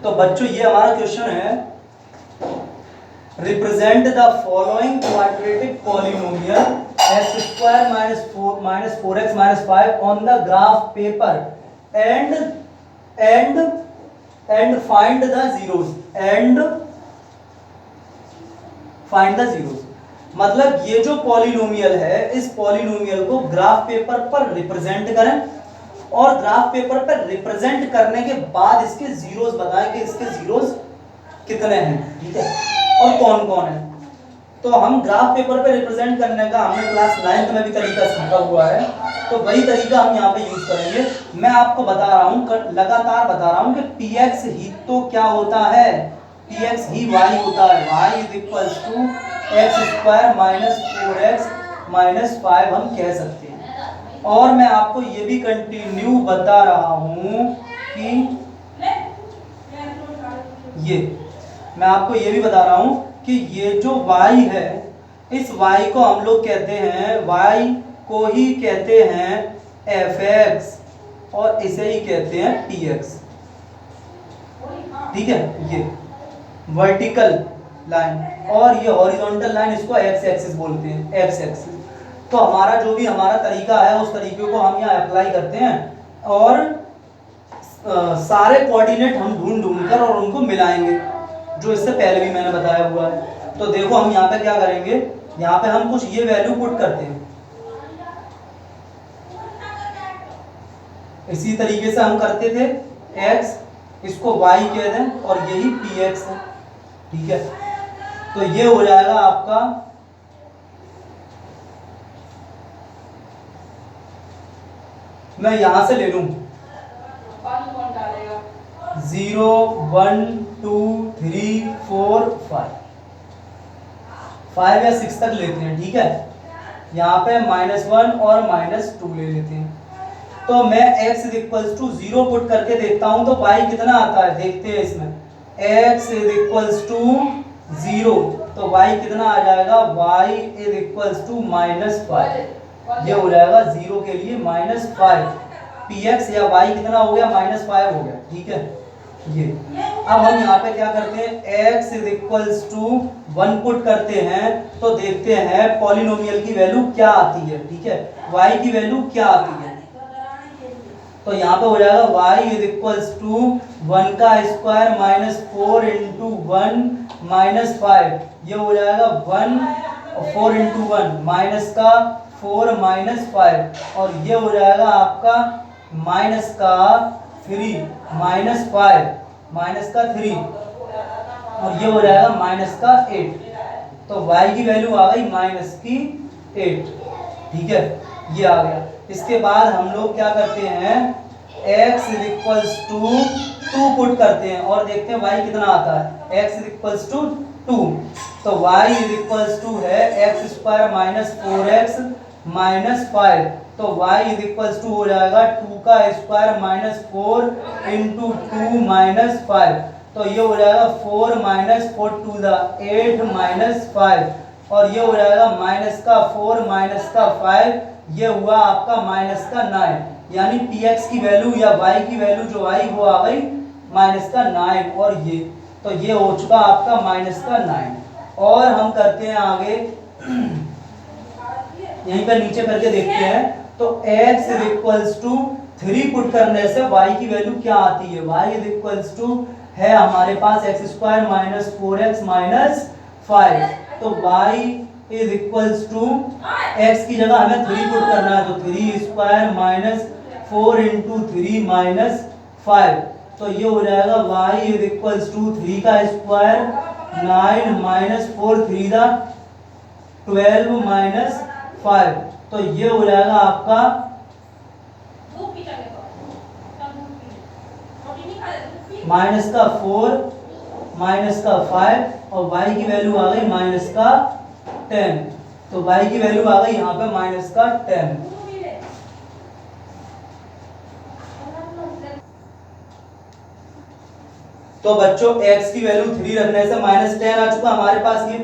तो बच्चों ये हमारा क्वेश्चन है, represent the following quadratic polynomial x square minus 4x minus 5 on the graph paper and find the zeros मतलब ये जो पॉलिनोमियल है, इस पॉलिनोमियल को ग्राफ पेपर पर रिप्रेजेंट करें और ग्राफ पेपर पर रिप्रेजेंट करने के बाद इसके जीरोस बताएं कि इसके जीरोस कितने हैं, ठीक है, और कौन कौन है। तो हम ग्राफ पेपर पे रिप्रेजेंट करने का हमने क्लास 9th में भी तरीका सीखा हुआ है, तो वही तरीका हम यहाँ पे यूज करेंगे। मैं आपको बता रहा हूँ, लगातार बता रहा हूँ कि px ही तो क्या होता है, px ही y होता है, y is equals to x square minus 4x minus 5 हम कह सकते हैं। और मैं आपको ये भी कंटिन्यू बता रहा हूँ कि मैं आपको ये भी बता रहा हूँ कि ये जो y है, इस y को हम लोग कहते हैं, y को ही कहते हैं fx और इसे ही कहते हैं px, ठीक है। ये वर्टिकल लाइन और ये हॉरिजॉन्टल लाइन, इसको x एक्सिस बोलते हैं, x एक्सिस। तो हमारा जो भी हमारा तरीका है, उस तरीके को हम यहाँ अप्लाई करते हैं और सारे कोऑर्डिनेट हम ढूंढ कर और उनको मिलाएंगे, जो इससे पहले भी मैंने बताया हुआ है। तो देखो हम यहाँ पे क्या करेंगे, यहाँ पे हम कुछ ये वैल्यू पुट करते हैं, इसी तरीके से हम करते थे, x इसको y कह दें और यही px है, ठीक है। तो ये हो जाएगा आपका मैं यहां से ले लूं 0 1 2 3 4 5 या 6 तक लेते हैं, ठीक है। यहाँ पे -1 और -2 ले लेते हैं। तो मैं x is equals to 0 put करके देखता हूं तो y कितना आता है, देखते हैं इसमें। x इज इक्वल्स टू 0 तो y कितना आ जाएगा, y इज इक्वल्स टू -5। ये हो जाएगा 0 के लिए -5। px या y कितना हो गया, -5 हो गया, ठीक है। ये अब हम यहाँ पे क्या करते हैं, x is equals to 1 put करते हैं तो देखते हैं पॉलिनोमियल की वैल्यू क्या आती है, ठीक है, y की वैल्यू क्या आती है। तो यहाँ पे हो जाएगा y इज इक्वल्स टू 1 का स्क्वायर -4 इंटू 1 -5, ये हो जाएगा 1 और 4 इंटू 1 माइनस का 4 -5 और ये हो जाएगा आपका माइनस का 3 माइनस का 3 और ये हो जाएगा माइनस का 8। तो y की वैल्यू आ गई -8, ठीक है, ये आ गया। इसके बाद हम लोग क्या करते हैं, x is equals to 2 put करते हैं और देखते हैं y कितना आता है, x इज इक्वल्स टू 2 तो y इज इक्वल्स टू है x square minus 4x minus 5 तो y इज इक्वल्स टू हो जाएगा 2 का स्क्वायर -4 इंटू 2 माइनस 5 तो ये हो जाएगा 4 माइनस 4 टू द 8 माइनस 5 और ये हो जाएगा माइनस का 4 माइनस का 5, ये हुआ आपका माइनस का 9, यानी px की वैल्यू या y की वैल्यू जो आई वो आ गई माइनस का 9 और ये तो ये हो चुका आपका माइनस का 9। और हम करते हैं आगे, यहीं पर नीचे करके देखते हैं तो x is equals to 3 put करने से y की वैल्यू क्या आती है, y इज इक्वल्स टू है हमारे पास x square minus 4x minus 5 तो y is equals to x की जगह हमें 3 पुट करना है तो 3 स्क्वायर माइनस 4 इंटू 3 माइनस 5 तो ये हो जाएगा y इज इक्वल्स टू 3 का स्क्वायर 9 माइनस 4 3 दा 12 माइनस 5 तो ये हो जाएगा आपका माइनस का 4 माइनस का 5 और y की वैल्यू आ गई माइनस का 10 तो y की वैल्यू आ गई यहाँ पे माइनस का 10। तो बच्चों x की वैल्यू 3 रखने से -10 आ चुका हमारे पास ये।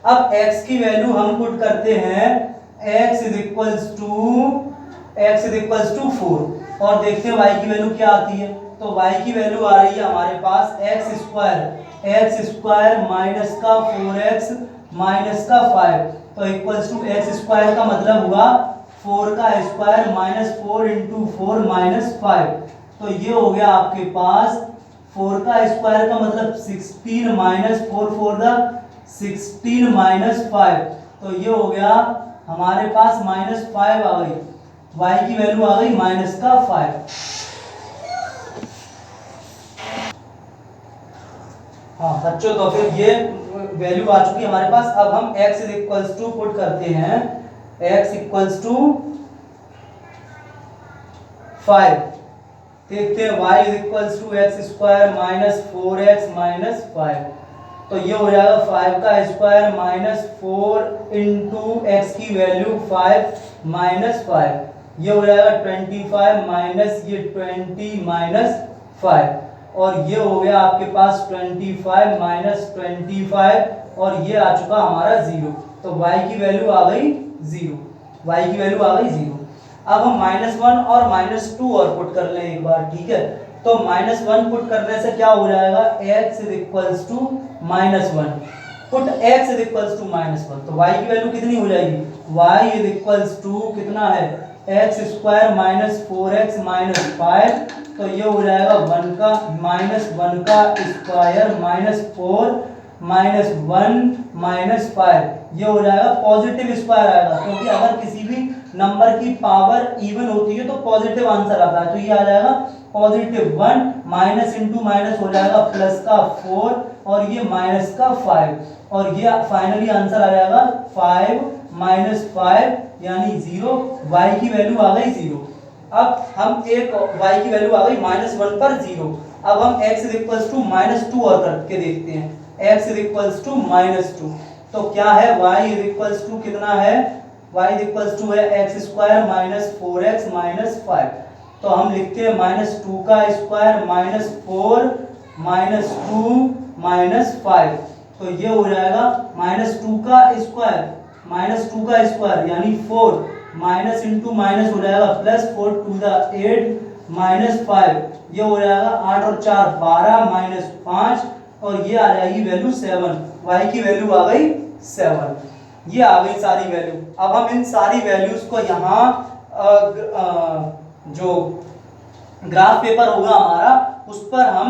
अब x की वैल्यू हम पुट करते हैं x इज इक्वल्स टू 4 और देखते हैं y की वैल्यू क्या आती है। तो y की वैल्यू आ रही है हमारे पास एक्स स्क्वायर माइनस का 4x माइनस का 5, तो इक्वल्स टू एक्स स्क्वायर का मतलब हुआ 4 का स्क्वायर माइनस 4 इंटू 4 माइनस 5, तो ये हो गया आपके पास 4 का स्क्वायर का मतलब 16 माइनस 4 4 द 16 माइनस 5, तो ये हो गया हमारे पास माइनस 5 आ गई, y की वैल्यू आ गई माइनस का 5। हाँ बच्चों, तो फिर ये वैल्यू आ चुकी है हमारे पास। अब हम x is equals to put करते हैं, x इक्वल्स टू 5, देखते हैं y is equals to x square minus 4x minus 5, तो ये हो जाएगा 5 का स्क्वायर माइनस 4 इंटू एक्स की वैल्यू 5 माइनस 5, ये हो जाएगा 25 माइनस ये 20 माइनस 5, और ये हो गया आपके पास 25 माइनस 25, और ये आ चुका हमारा 0, तो y की वैल्यू आ गई 0, y की वैल्यू आ गई 0। अब हम -1 और -2 और पुट कर लें एक बार, ठीक है। तो -1 पुट करने से क्या हो जाएगा, x is equals to -1, put x is equals to -1, तो y की वैल्यू कितनी हो जाएगी, y इज इक्वल्स टू कितना है, x square minus 4x minus 5, तो ये हो जाएगा 1 का स्क्वायर माइनस 4 माइनस 1 माइनस 5, ये हो जाएगा पॉजिटिव स्क्वायर आएगा, क्योंकि अगर किसी भी नंबर की पावर इवन होती है तो पॉजिटिव आंसर आता है, तो ये आ जाएगा पॉजिटिव 1, माइनस इंटू माइनस हो जाएगा प्लस का 4, और ये माइनस का 5, और ये फाइनली आंसर आ जाएगा 5 माइनस 5 यानी 0, y की वैल्यू आ गई 0। अब हम एक y की वैल्यू आ गई -1 पर 0, अब हम x इज इक्वल्स टू -2 और करके देखते हैं, x इज इक्वल्स टू -2, तो क्या है, y इज इक्वल्स टू कितना है, y इज इक्वल्स टू है x square minus 4x minus 5, तो हम लिखते हैं -2 का स्क्वायर माइनस 4 माइनस 2 माइनस 5, तो ये हो जाएगा -2 का स्क्वायर यानी 4, माइनस इंटू माइनस हो जाएगा प्लस 4 टू द 8 माइनस 5, ये हो जाएगा 8 और 4 12 माइनस 5, और ये आ जाएगी वैल्यू 7, y की वैल्यू आ गई 7, ये आ गई सारी वैल्यू। अब हम इन सारी वैल्यूज को यहाँ जो ग्राफ पेपर होगा हमारा उस पर हम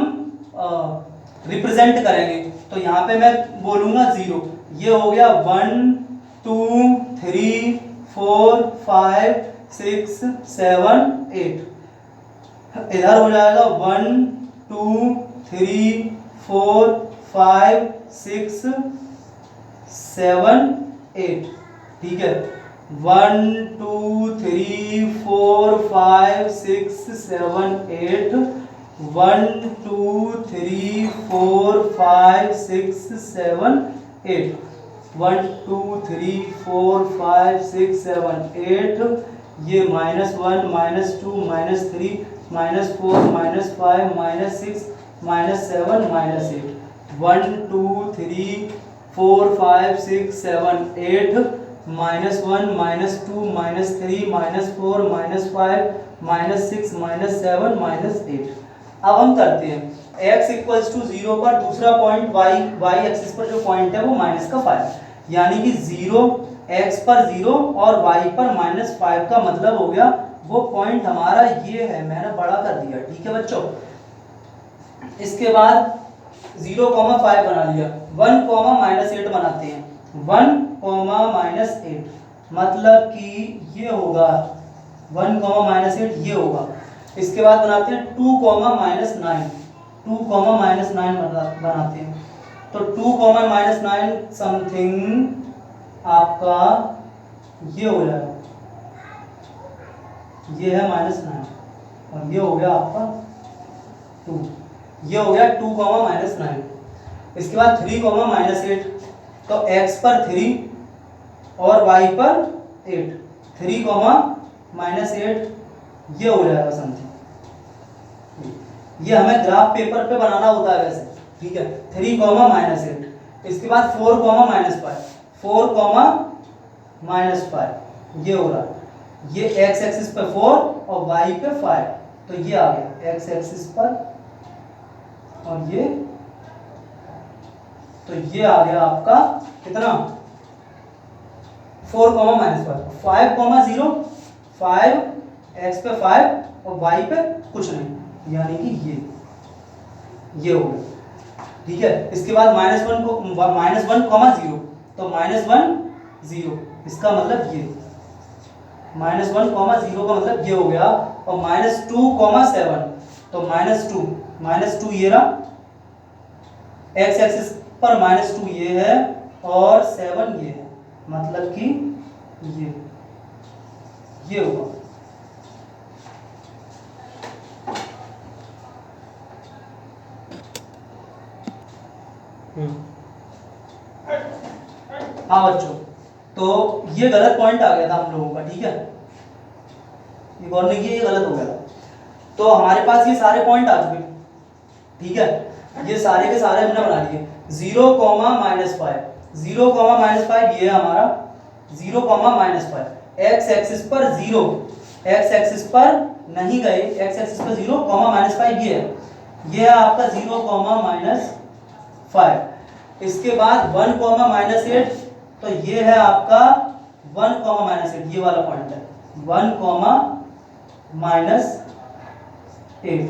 रिप्रेजेंट करेंगे, तो यहाँ पे मैं बोलूँगा 0, ये हो गया 1 2 3 4 5 6 7 8, इधर हो जाएगा 1 2 3 4 5 6 7 8, ठीक है, 1 2 3 4 5 6 7 8, 1 2 3 4 5 6 7 8, 1 2 3 4 5 6 7 8, ये -1 -2 -3 -4 -5 -6 -7 -8, 1 2 3 4 5 6 7 8, -1 -2 -3 -4 -5 -6 -7 -8। अब हम करते हैं x इक्वल्स टू 0 पर दूसरा पॉइंट y एक्सिस पर जो पॉइंट है वो -5, यानी कि 0 x पर 0 और y पर -5 का मतलब हो गया वो पॉइंट हमारा ये है, मैंने बड़ा कर दिया, ठीक है बच्चों। इसके बाद 0, 5 बना लिया, 1, -8 बनाते हैं, 1, -8 मतलब कि ये होगा 1, -8 ये होगा। इसके बाद बनाते हैं 2, -9, 2, -9 बनाते हैं, तो 2, -9 समथिंग आपका ये हो जाएगा, ये है -9 और ये हो गया आपका 2, ये हो गया 2, -9। इसके बाद 3, -8, तो x पर 3 और y पर 8, 3, -8 ये हो जाएगा समथिंग, ये हमें ग्राफ पेपर पे बनाना होता है वैसे, ठीक है, 3, -8। इसके बाद 4, -5, 4, -5 ये हो रहा है, ये x एक्सिस पे 4 और y पे 5, तो ये आ गया एक्स एक्सिस पर, और ये तो ये आ गया आपका कितना 4 कॉमा माइनस 5 कॉमा 0, 5 एक्स पे 5 और वाई पे कुछ नहीं, यानी कि ये हो गया। ठीक है, इसके बाद -1 को -1 कॉमा 0, तो -1 0, इसका मतलब ये -1 कॉमा 0 का मतलब ये हो गया, और -2 कॉमा 7, तो -2 ये रहा, एक्स एक्सिस पर -2 ये है और 7 ये है, मतलब कि ये होगा। हाँ बच्चों, तो ये गलत पॉइंट आ गया था हम लोगों का। ठीक है, ये गौर नहीं किया, ये गलत हो गया था। तो हमारे पास ये सारे पॉइंट आ चुके। ठीक है, ये सारे के सारे हमने बना लिए। 0 कॉमा -5, 0 कॉमा -5 ये है हमारा, 0 कॉमा -5, एक्स एक्सिस पर 0, एक्स एक्सिस पर नहीं गए, एक्स एक्सिस पर 0 कॉमा -5 ये है आपका 0 कॉमा -5। इसके बाद 1 कॉमा -8, तो ये है आपका 1 कॉमा -8, ये वाला पॉइंट है 1 कॉमा -8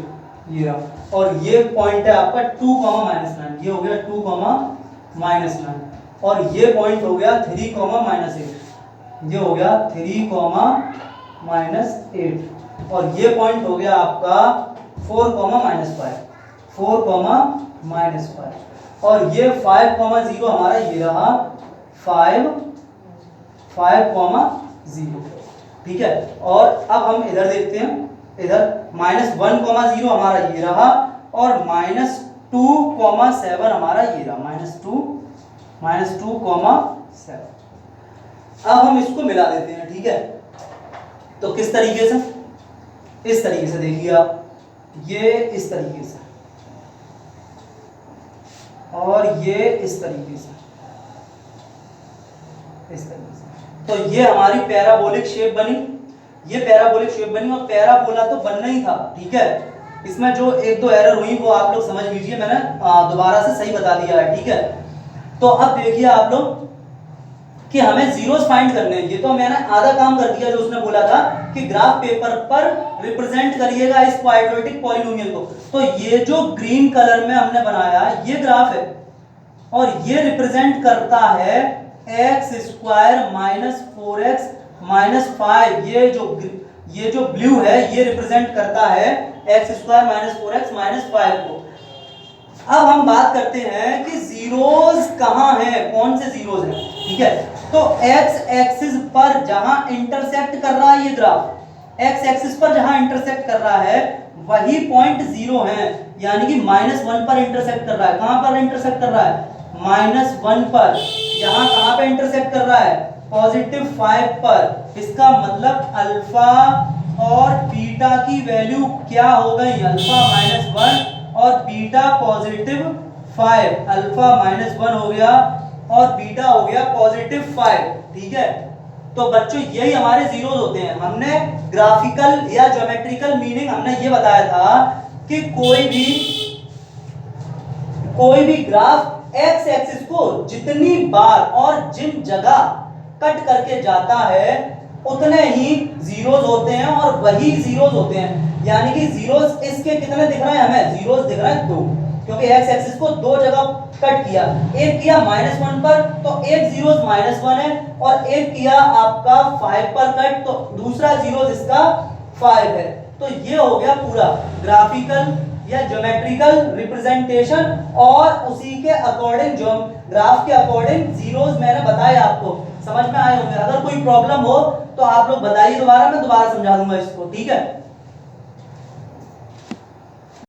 ये रहा, और ये पॉइंट है आपका 2 कॉमा -9, ये हो गया 2 कॉमा -9, और ये पॉइंट हो गया 3 कॉमा -8, ये हो गया 3 कॉमा -8, और ये पॉइंट हो गया आपका 4 कॉमा -5, 4 कॉमा -5, और ये 5 कॉमा 0 हमारा ये रहा 5 कॉमा 0। ठीक है, और अब हम इधर देखते हैं, इधर -1 कॉमा 0 हमारा ये रहा, और -2 कॉमा 7 हमारा ये रहा, -2 कॉमा 7। अब हम इसको मिला देते हैं। ठीक है, तो किस तरीके से, इस तरीके से देखिए आप, ये इस तरीके से, और ये इस तरीके से, इस तरीके से, तो ये हमारी पैराबोलिक शेप बनी, ये पैराबोलिक शेप बनी, और पैराबोला तो बनना ही था। ठीक है, इसमें जो 1-2 एरर हुई वो आप लोग समझ लीजिए, मैंने दोबारा से सही बता दिया है। ठीक है, तो अब देखिए आप लोग कि हमें जीरोस फाइंड करने हैं। ये तो मैंने आधा काम कर दिया, जो उसने बोला था कि ग्राफ पेपर पर रिप्रेजेंट करिएगा इस क्वाड्रेटिक पॉलिनोमियल को। तो ये जो ग्रीन कलर में हमने बनाया ये ग्राफ है, और ये रिप्रेजेंट करता है x² -4x -5। ये जो ब्लू है ये रिप्रेजेंट करता है x² -4x -5 को। अब हम बात करते हैं कि जीरोस कहां हैं, कौन से जीरोस हैं। ठीक है, तो x एक्सिस पर जहां इंटरसेक्ट कर रहा है ये ग्राफ, x एक्सिस पर जहां इंटरसेक्ट कर रहा है वही पॉइंट 0 है, यानी कि -1 पर इंटरसेक्ट कर रहा है। कहां पर इंटरसेक्ट कर रहा है? -1 पर। यहां कहां पे इंटरसेक्ट कर रहा है? +5 पर। इसका मतलब अल्फा और बीटा की वैल्यू क्या हो गई? अल्फा -1 और बीटा +5। अल्फा -1 हो गया और बीटा हो गया +5। ठीक है, तो बच्चों यही हमारे जीरोस होते हैं। हमने ग्राफिकल या ज्योमेट्रिकल मीनिंग हमने ये बताया था कि कोई भी ग्राफ एक्स एक्सिस को जितनी बार और जिन जगह कट करके जाता है उतने ही जीरोस होते हैं, और वही जीरोस होते हैं। यानी कि जीरोस इसके कितने दिख रहे हैं हमें? जीरोस दिख रहे हैं 2, क्योंकि एक्स एक्सिस को 2 जगह कट किया। एक किया -1 पर, तो एक जीरोस -1 है, और एक किया आपका 5 पर कट, तो दूसरा जीरोस इसका 5 है। तो ये हो गया पूरा ग्राफिकल या ज्योमेट्रिकल रिप्रेजेंटेशन, और उसी के अकॉर्डिंग जो ग्राफ के अकॉर्डिंग जीरोस मैंने बताए आपको। समझ में आए होंगे। अगर कोई प्रॉब्लम हो तो आप लोग बताइए दोबारा, मैं दोबारा समझा दूंगा इसको। ठीक है।